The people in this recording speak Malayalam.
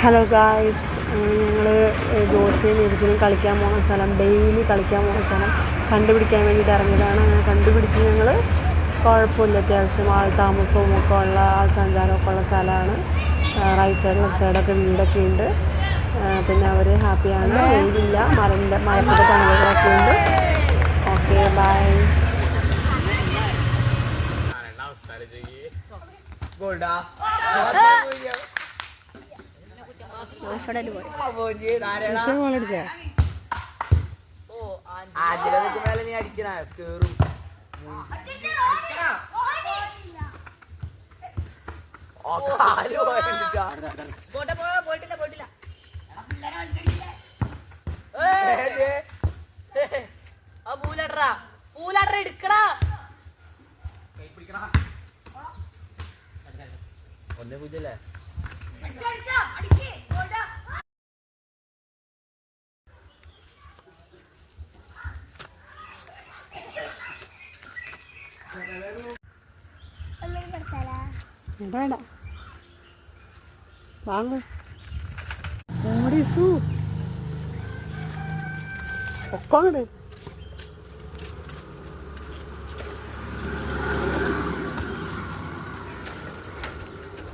ഹലോ ഗായ്സ്, ഞങ്ങൾ ജോഷിയും ഇരിച്ചിനും കളിക്കാൻ പോകുന്ന സ്ഥലം, ഡെയിലി കളിക്കാൻ പോകുന്ന സ്ഥലം കണ്ടുപിടിക്കാൻ വേണ്ടിയിട്ട് ഇറങ്ങിയതാണ്. അങ്ങനെ കണ്ടുപിടിച്ച് ഞങ്ങൾ കുഴപ്പമില്ല, അത്യാവശ്യം ആൾ താമസവും ഒക്കെ ഉള്ള ആൾ സഞ്ചാരമൊക്കെ ഉള്ള സ്ഥലമാണ്. റൈറ്റ് സൈഡ് ലെഫ്റ്റ് സൈഡൊക്കെ വീടൊക്കെ ഉണ്ട്. പിന്നെ അവർ ഹാപ്പിയാണ്, വെയിലില്ല, മരത്തിൻ്റെ തണലുകളൊക്കെ ഉണ്ട്. Okay, bye. ഒന്നേ പൂജ്യല്ലേ വേണ്ട വാങ്ങൂ. ഓടി സൂ ഒക്കെ